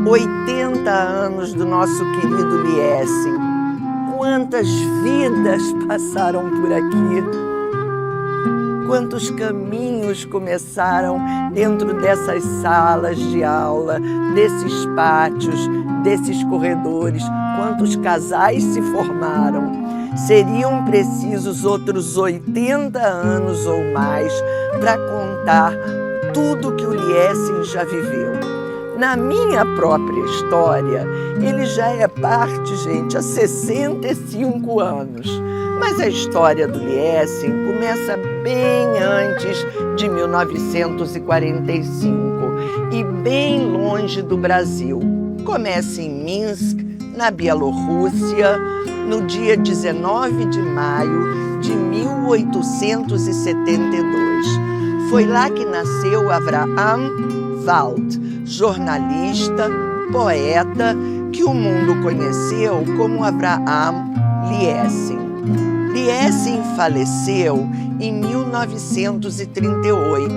80 anos do nosso querido Liessing. Quantas vidas passaram por aqui. Quantos caminhos começaram dentro dessas salas de aula, desses pátios, desses corredores. Quantos casais se formaram. Seriam precisos outros 80 anos ou mais para contar tudo que o Liessing já viveu. Na minha própria história, ele já é parte, gente, há 65 anos. Mas a história do Liessing começa bem antes de 1945 e bem longe do Brasil. Começa em Minsk, na Bielorrússia, no dia 19 de maio de 1872. Foi lá que nasceu Avraham Wald, jornalista, poeta, que o mundo conheceu como Avraham Liessing. Liessing faleceu em 1938,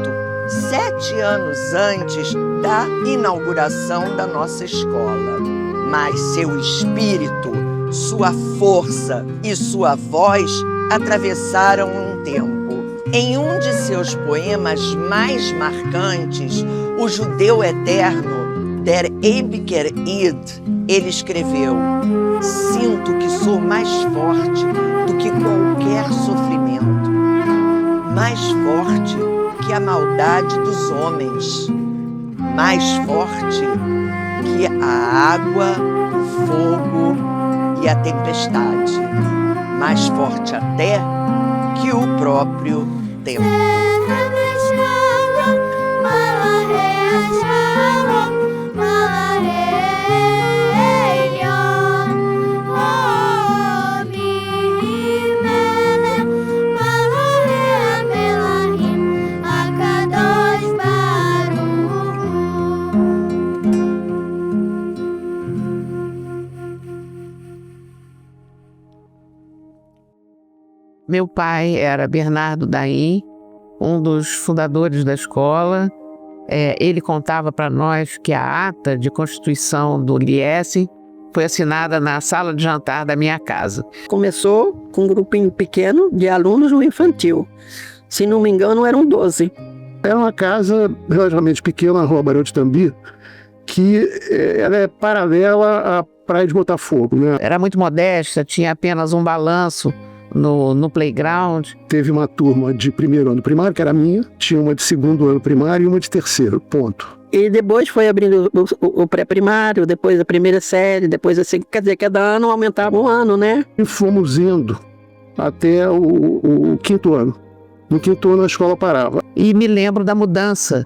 7 anos antes da inauguração da nossa escola. Mas seu espírito, sua força e sua voz atravessaram um tempo. Em um de seus poemas mais marcantes, O Judeu Eterno, Der Ewiger Id, ele escreveu: "Sinto que sou mais forte do que qualquer sofrimento, mais forte que a maldade dos homens, mais forte que a água, o fogo e a tempestade, mais forte até que o próprio tempo." Meu pai era Bernardo Daim, um dos fundadores da escola. Ele contava para nós que a ata de constituição do Liessing foi assinada na sala de jantar da minha casa. Começou com um grupinho pequeno de alunos no infantil. Se não me engano, eram 12. É uma casa relativamente pequena, na Rua Barão de Tambi, que ela é paralela à Praia de Botafogo, né? Era muito modesta, tinha apenas um balanço no playground. Teve uma turma de primeiro ano primário, que era a minha, tinha uma de segundo ano primário e uma de terceiro, ponto. E depois foi abrindo o pré-primário, depois a primeira série, depois assim, quer dizer, cada ano aumentava um ano, né? E fomos indo até o quinto ano. No quinto ano a escola parava. E me lembro da mudança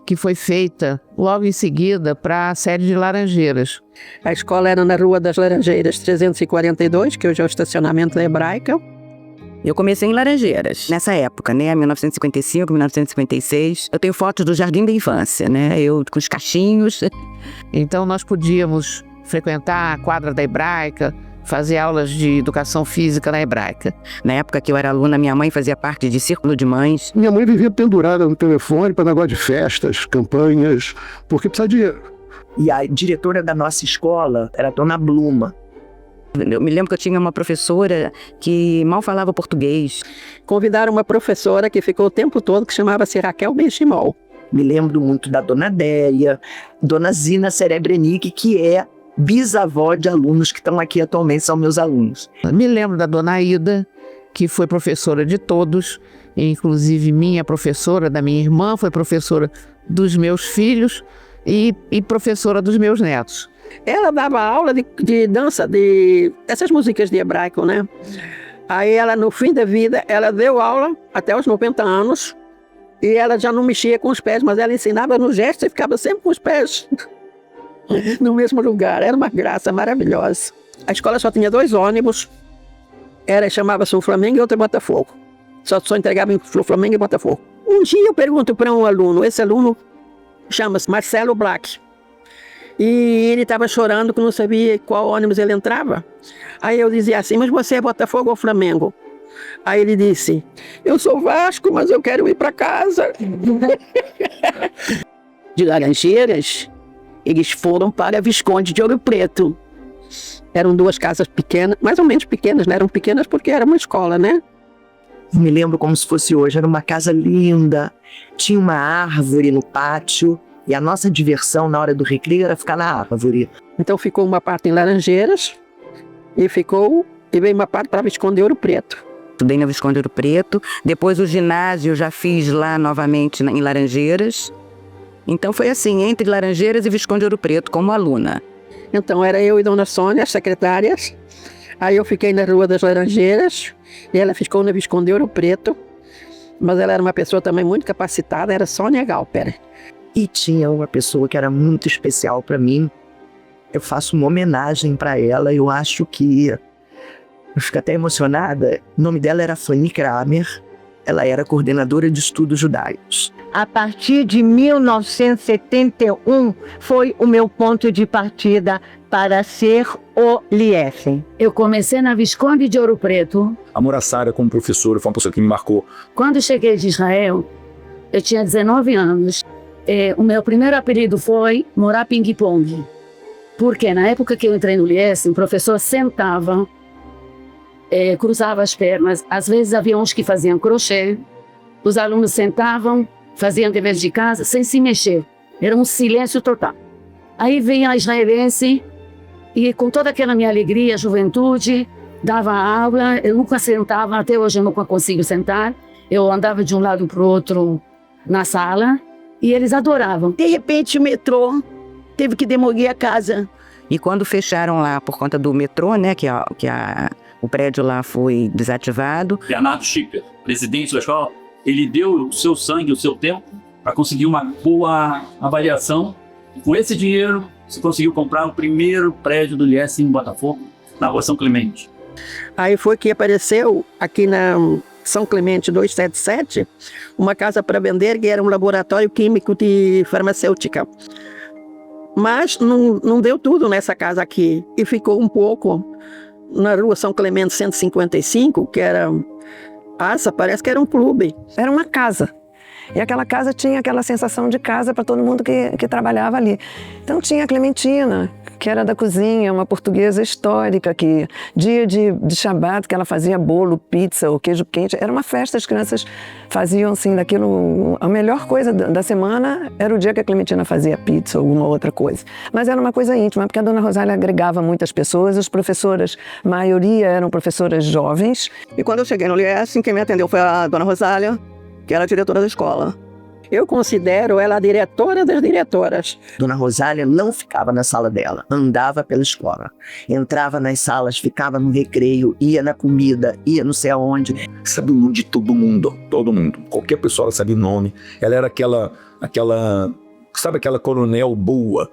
que foi feita logo em seguida para a sede de Laranjeiras. A escola era na Rua das Laranjeiras 342, que hoje é o estacionamento da Hebraica. Eu comecei em Laranjeiras, nessa época, né, 1955, 1956. Eu tenho fotos do jardim da infância, né, eu com os cachinhos. Então nós podíamos frequentar a quadra da Hebraica, fazer aulas de educação física na Hebraica. Na época que eu era aluna, minha mãe fazia parte de círculo de mães. Minha mãe vivia pendurada no telefone para negócio de festas, campanhas, porque precisava de dinheiro. E a diretora da nossa escola era a dona Bluma. Eu me lembro que eu tinha uma professora que mal falava português. Convidaram uma professora que ficou o tempo todo, que chamava-se Raquel Benchimol. Me lembro muito da dona Déia, dona Zina Serebrenic, que é bisavó de alunos que estão aqui atualmente, são meus alunos. Me lembro da dona Ida, que foi professora de todos, inclusive minha professora, da minha irmã, foi professora dos meus filhos e professora dos meus netos. Ela dava aula de dança, dessas músicas de hebraico, né? Aí ela, no fim da vida, ela deu aula até os 90 anos e ela já não mexia com os pés, mas ela ensinava no gesto e ficava sempre com os pés no mesmo lugar. Era uma graça maravilhosa. A escola só tinha 2 ônibus, chamava-se o Flamengo e outro Botafogo. Só entregava em Flamengo e Botafogo. Um dia eu pergunto para um aluno, esse aluno chama-se Marcelo Black, e ele estava chorando que não sabia qual ônibus ele entrava. Aí eu dizia assim: mas você é Botafogo ou Flamengo? Aí ele disse: eu sou Vasco, mas eu quero ir para casa. De Laranjeiras, Eles foram para Visconde de Ouro Preto. Eram 2 casas pequenas, mais ou menos pequenas, né? Eram pequenas porque era uma escola, né? Me lembro como se fosse hoje. Era uma casa linda, tinha uma árvore no pátio e a nossa diversão na hora do recreio era ficar na árvore. Então ficou uma parte em Laranjeiras e veio uma parte para Visconde de Ouro Preto. Estudei na Visconde de Ouro Preto, depois o ginásio eu já fiz lá novamente em Laranjeiras. Então foi assim, entre Laranjeiras e Visconde de Ouro Preto, como aluna. Então era eu e Dona Sônia, as secretárias. Aí eu fiquei na Rua das Laranjeiras e ela ficou na Visconde de Ouro Preto. Mas ela era uma pessoa também muito capacitada, era Sônia Galper. E tinha uma pessoa que era muito especial para mim. Eu faço uma homenagem para ela, eu acho que... Eu fico até emocionada. O nome dela era Fanny Kramer. Ela era coordenadora de estudos judaicos. A partir de 1971 foi o meu ponto de partida para ser o Liesen. Eu comecei na Visconde de Ouro Preto. A Morassara, como professora, foi uma pessoa que me marcou. Quando cheguei de Israel, eu tinha 19 anos. O meu primeiro apelido foi Morá Ping Pong. Porque na época que eu entrei no Liesen, o professor sentava, cruzava as pernas. Às vezes havia uns que faziam crochê. Os alunos sentavam, faziam deveres de casa sem se mexer. Era um silêncio total. Aí vinha a israelense e com toda aquela minha alegria, juventude, dava aula. Eu nunca sentava, até hoje eu nunca consigo sentar. Eu andava de um lado para o outro na sala e eles adoravam. De repente o metrô teve que demolir a casa. E quando fecharam lá por conta do metrô, né, o prédio lá foi desativado. Bernardo Schipper, presidente da escola, ele deu o seu sangue, o seu tempo para conseguir uma boa avaliação. E com esse dinheiro, você conseguiu comprar o primeiro prédio do Liesen em Botafogo, na Rua São Clemente. Aí foi que apareceu aqui na São Clemente 277, uma casa para vender que era um laboratório químico de farmacêutica. Mas não deu tudo nessa casa aqui e ficou um pouco na Rua São Clemente 155, que era... parece que era um clube. Era uma casa. E aquela casa tinha aquela sensação de casa para todo mundo que trabalhava ali. Então tinha a Clementina, que era da cozinha, uma portuguesa histórica, que dia de Shabat, que ela fazia bolo, pizza, ou queijo quente. Era uma festa, as crianças faziam assim, daquilo... A melhor coisa da semana era o dia que a Clementina fazia pizza ou alguma outra coisa. Mas era uma coisa íntima, porque a Dona Rosália agregava muitas pessoas, as professoras, a maioria eram professoras jovens. E quando eu cheguei no Liesen, quem me atendeu foi a Dona Rosália, que era a diretora da escola. Eu considero ela a diretora das diretoras. Dona Rosália não ficava na sala dela, andava pela escola. Entrava nas salas, ficava no recreio, ia na comida, ia não sei aonde. Sabia o nome de todo mundo. Qualquer pessoa ela sabia o nome. Ela era aquela, sabe aquela coronel boa?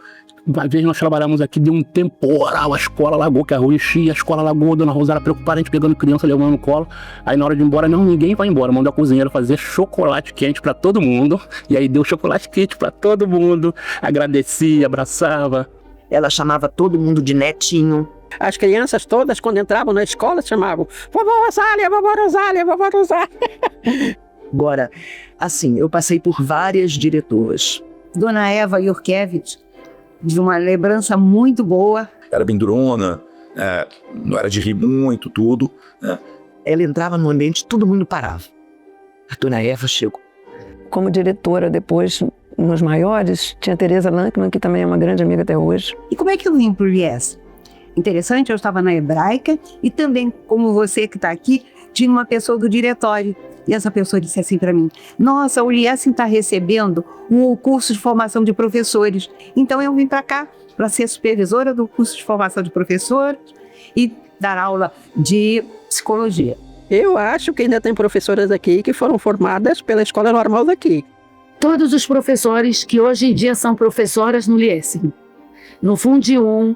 Uma vez nós trabalhamos aqui, deu um temporal, a escola alagou, que a rua enchia, a escola alagou, a Dona Rosália preocupada, a gente pegando criança, levando no colo. Aí na hora de ir embora, ninguém vai embora, mandou a cozinheira fazer chocolate quente pra todo mundo. E aí deu chocolate quente pra todo mundo, agradecia, abraçava. Ela chamava todo mundo de netinho. As crianças todas, quando entravam na escola, chamavam Vovó Rosália, Vovó Rosália, Vovó Rosália. Agora, assim, eu passei por várias diretoras. Dona Eva Yurkevich, de uma lembrança muito boa. Era bem durona, não era de rir muito, tudo. Ela entrava no ambiente, todo mundo parava. A Dona Eva chegou. Como diretora depois, nos maiores, tinha a Tereza Lankman, que também é uma grande amiga até hoje. E como é que eu vim para o Liesen? Interessante, eu estava na Hebraica e também, como você que está aqui, tinha uma pessoa do diretório. E essa pessoa disse assim para mim: nossa, o Liesen está recebendo um curso de formação de professores. Então eu vim para cá para ser supervisora do curso de formação de professores e dar aula de psicologia. Eu acho que ainda tem professoras aqui que foram formadas pela escola normal daqui. Todos os professores que hoje em dia são professoras no Liesen, no Fundi 1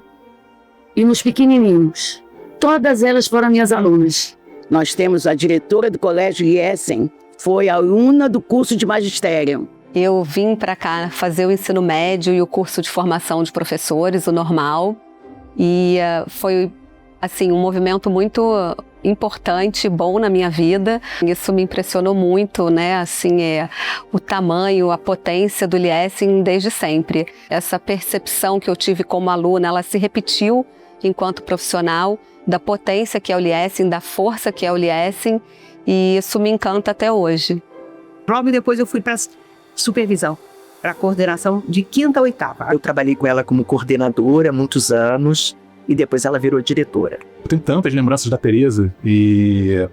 e nos pequenininhos, todas elas foram minhas alunas. Nós temos a diretora do Colégio Liesen, foi aluna do curso de magistério. Eu vim para cá fazer o ensino médio e o curso de formação de professores, o normal. E foi assim, um movimento muito importante, bom na minha vida. Isso me impressionou muito, né? Assim, o tamanho, a potência do Liesing desde sempre. Essa percepção que eu tive como aluna, ela se repetiu enquanto profissional, da potência que é o Liesing, da força que é o Liesing, e isso me encanta até hoje. Logo depois eu fui para supervisão, para coordenação de 5ª a 8ª. Eu trabalhei com ela como coordenadora há muitos anos e depois ela virou diretora. Eu tenho tantas lembranças da Tereza e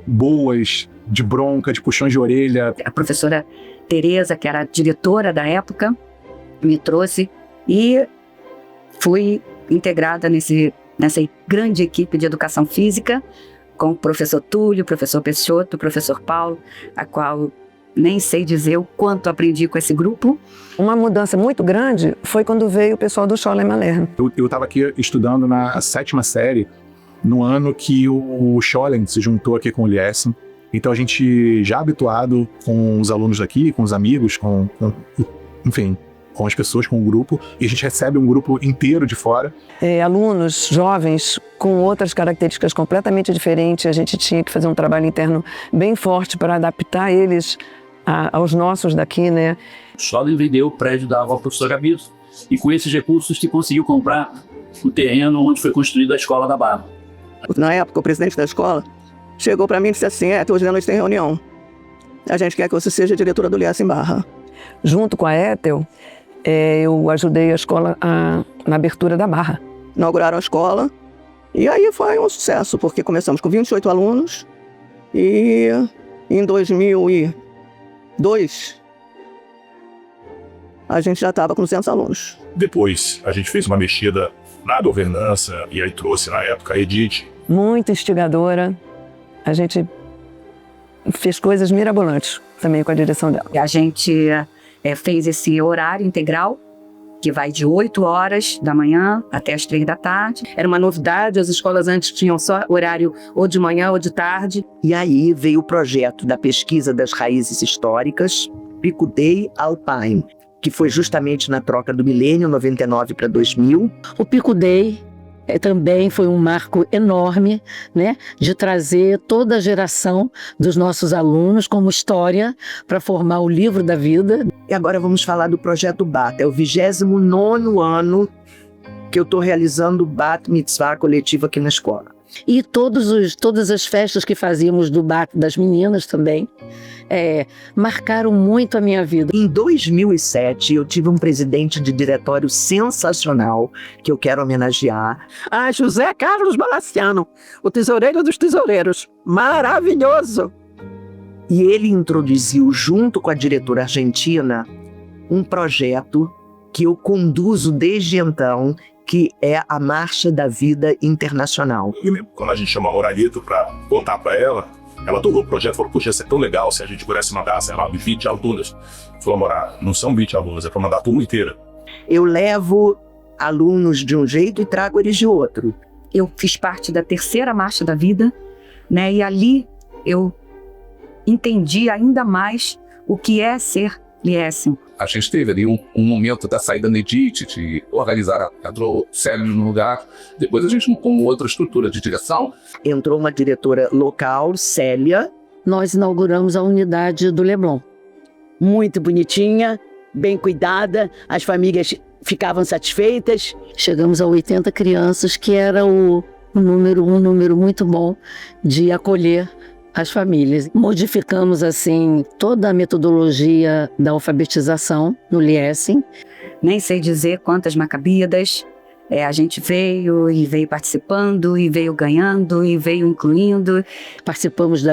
boas, de bronca, de puxões de orelha. A professora Tereza, que era a diretora da época, me trouxe e fui integrada nessa grande equipe de educação física, com o professor Túlio, o professor Peixoto, o professor Paulo, a qual nem sei dizer o quanto aprendi com esse grupo. Uma mudança muito grande foi quando veio o pessoal do Scholler Malherbe. Eu estava aqui estudando na 7ª série, no ano que o Scholler se juntou aqui com o Liesing. Então a gente já habituado com os alunos daqui, com os amigos, enfim, com as pessoas, com o grupo, e a gente recebe um grupo inteiro de fora. Alunos jovens com outras características completamente diferentes, a gente tinha que fazer um trabalho interno bem forte para adaptar eles aos nossos daqui, né? O Scholler vendeu o prédio da avó professora Gabi, e com esses recursos se conseguiu comprar o terreno onde foi construída a escola da Barra. Na época, o presidente da escola chegou para mim e disse assim, hoje à noite tem reunião. A gente quer que você seja diretora do Liesing Barra. Junto com a Ethel, eu ajudei a escola na abertura da Barra. Inauguraram a escola e aí foi um sucesso, porque começamos com 28 alunos e em 2002 a gente já estava com 200 alunos. Depois a gente fez uma mexida na governança e aí trouxe na época a Edith. Muito instigadora, a gente fez coisas mirabolantes também com a direção dela. A gente fez esse horário integral, que vai de 8 horas da manhã até as 3 da tarde. Era uma novidade, as escolas antes tinham só horário ou de manhã ou de tarde. E aí veio o projeto da pesquisa das raízes históricas, Pico-Day Alpine, que foi justamente na troca do milênio, 99 para 2000. O Pico-Day também foi um marco enorme, né, de trazer toda a geração dos nossos alunos como história para formar o livro da vida. E agora vamos falar do projeto BAT. É o 29º ano que eu estou realizando o BAT Mitzvah coletivo aqui na escola. E todas as festas que fazíamos do BAT das meninas também marcaram muito a minha vida. Em 2007, eu tive um presidente de diretório sensacional que eu quero homenagear. José Carlos Balaciano, o tesoureiro dos tesoureiros. Maravilhoso! E ele introduziu, junto com a diretora argentina, um projeto que eu conduzo desde então, que é a Marcha da Vida Internacional. E quando a gente chamou a Oralito para contar para ela adorou o projeto, falou, puxa, ia ser tão legal se a gente pudesse mandar, sei lá, 20 alunas. Falou, morar, não são 20 alunas, é para mandar a turma inteira. Eu levo alunos de um jeito e trago eles de outro. Eu fiz parte da 3ª Marcha da Vida, né? E ali eu entendi ainda mais o que é ser Liesing. A gente teve ali um momento da saída da Edith, de organizar, entrou Célio no lugar. Depois a gente montou outra estrutura de direção. Entrou uma diretora local, Célia. Nós inauguramos a unidade do Leblon. Muito bonitinha, bem cuidada, as famílias ficavam satisfeitas. Chegamos a 80 crianças, que era um número muito bom de acolher as famílias. Modificamos, assim, toda a metodologia da alfabetização no Liesing. Nem sei dizer quantas Macabidas a gente veio participando, e veio ganhando, e veio incluindo. Participamos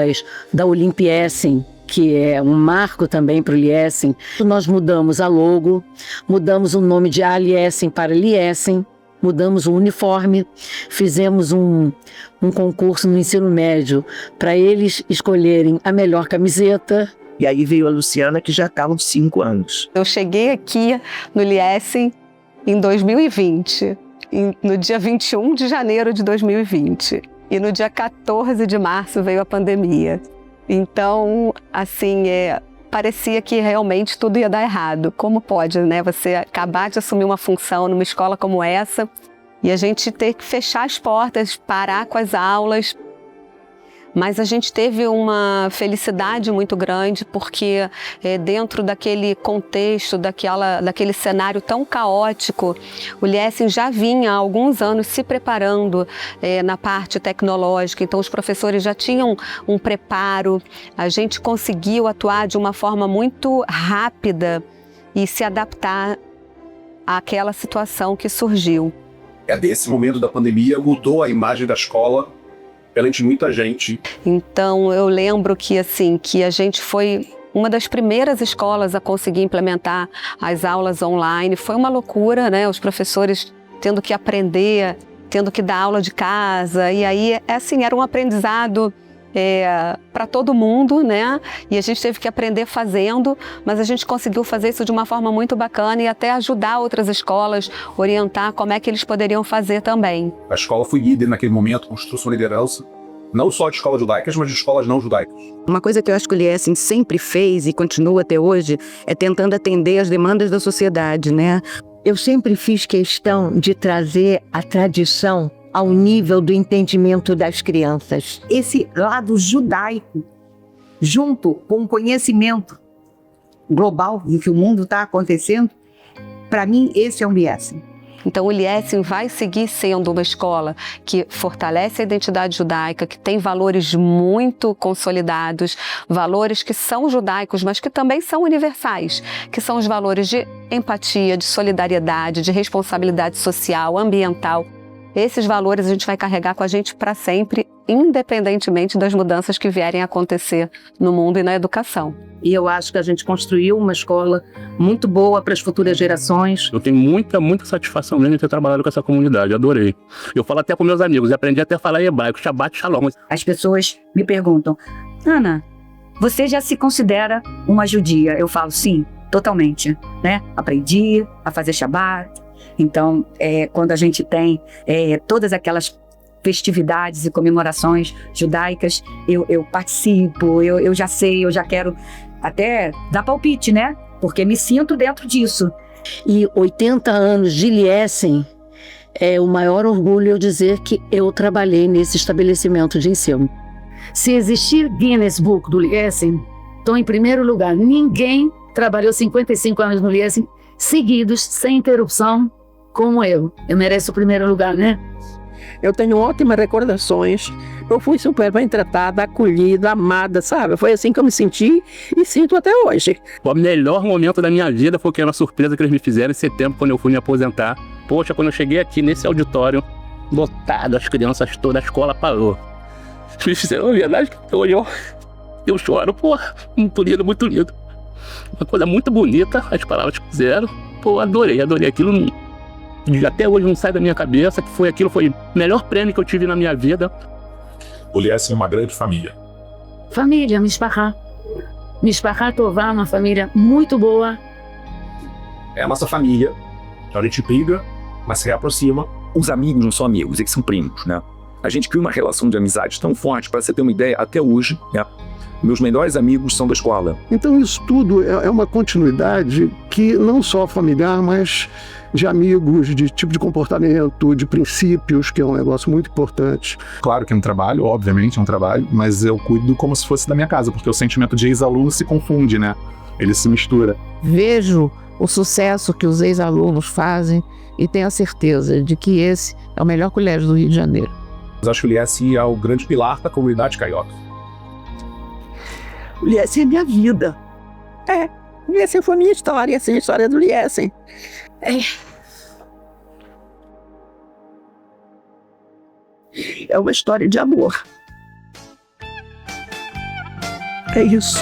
da Olimpiesing, que é um marco também para o Liesing. Nós mudamos a logo, mudamos o nome de Liesing para Liesing, mudamos o uniforme, fizemos um concurso no ensino médio para eles escolherem a melhor camiseta. E aí veio a Luciana, que já está uns 5 anos. Eu cheguei aqui no Liesing em 2020, no dia 21 de janeiro de 2020. E no dia 14 de março veio a pandemia. Então, assim, parecia que realmente tudo ia dar errado. Como pode, né? Você acabar de assumir uma função numa escola como essa e a gente ter que fechar as portas, parar com as aulas, Mas a gente teve uma felicidade muito grande porque dentro daquele contexto, daquele cenário tão caótico, o Liesing já vinha há alguns anos se preparando na parte tecnológica, então os professores já tinham um preparo, a gente conseguiu atuar de uma forma muito rápida e se adaptar àquela situação que surgiu. Desse momento da pandemia mudou a imagem da escola perante muita gente. Então eu lembro que a gente foi uma das primeiras escolas a conseguir implementar as aulas online. Foi uma loucura, né? Os professores tendo que aprender, tendo que dar aula de casa, e aí era um aprendizado para todo mundo, né? E a gente teve que aprender fazendo, mas a gente conseguiu fazer isso de uma forma muito bacana e até ajudar outras escolas, orientar como é que eles poderiam fazer também. A escola foi líder naquele momento, construiu sua liderança, não só de escolas judaicas, mas de escolas não judaicas. Uma coisa que eu acho que o Liesing sempre fez e continua até hoje é tentando atender as demandas da sociedade, né? Eu sempre fiz questão de trazer a tradição ao nível do entendimento das crianças. Esse lado judaico, junto com o conhecimento global do que o mundo está acontecendo, para mim esse é um Liesing. Então o Liesing vai seguir sendo uma escola que fortalece a identidade judaica, que tem valores muito consolidados, valores que são judaicos, mas que também são universais, que são os valores de empatia, de solidariedade, de responsabilidade social, ambiental. Esses valores a gente vai carregar com a gente para sempre, independentemente das mudanças que vierem a acontecer no mundo e na educação. E eu acho que a gente construiu uma escola muito boa para as futuras gerações. Eu tenho muita satisfação grande de ter trabalhado com essa comunidade, adorei. Eu falo até com meus amigos, aprendi até a falar hebraico, Shabbat Shalom. As pessoas me perguntam, Ana, você já se considera uma judia? Eu falo, sim, totalmente, né? Aprendi a fazer Shabbat. Então, quando a gente tem todas aquelas festividades e comemorações judaicas, eu participo, eu já sei, eu já quero até dar palpite, né? Porque me sinto dentro disso. E 80 anos de Liesing, é o maior orgulho eu dizer que eu trabalhei nesse estabelecimento de ensino. Se existir Guinness Book do Liesing, estou em primeiro lugar. Ninguém trabalhou 55 anos no Liesing seguidos, sem interrupção, como eu. Eu mereço o primeiro lugar, né? Eu tenho ótimas recordações. Eu fui super bem tratada, acolhida, amada, sabe? Foi assim que eu me senti e sinto até hoje. O melhor momento da minha vida foi uma surpresa que eles me fizeram em setembro, quando eu fui me aposentar. Poxa, quando eu cheguei aqui nesse auditório, lotado, as crianças todas, a escola parou. Eles fizeram a verdade que hoje eu choro, porra, muito lindo, muito lindo. Uma coisa muito bonita, as palavras que fizeram. Pô, adorei aquilo. Até hoje não sai da minha cabeça, que aquilo foi o melhor prêmio que eu tive na minha vida. O Liesing é uma grande família. Família, Mishpachá. Mishpachá Tová, uma família muito boa. É a nossa família. A gente briga, mas se reaproxima. Os amigos não são amigos, eles são primos, né? A gente cria uma relação de amizade tão forte, para você ter uma ideia, até hoje, né? Meus melhores amigos são da escola. Então isso tudo é uma continuidade que não só familiar, mas de amigos, de tipo de comportamento, de princípios, que é um negócio muito importante. Claro que é um trabalho, obviamente é um trabalho, mas eu cuido como se fosse da minha casa, porque o sentimento de ex-aluno se confunde, né? Ele se mistura. Vejo o sucesso que os ex-alunos fazem e tenho a certeza de que esse é o melhor colégio do Rio de Janeiro. Eu acho que o Liesing é o grande pilar da comunidade carioca. O Liesing é minha vida. O Liesing foi minha história, assim, a história do Liesing. É uma história de amor. É isso.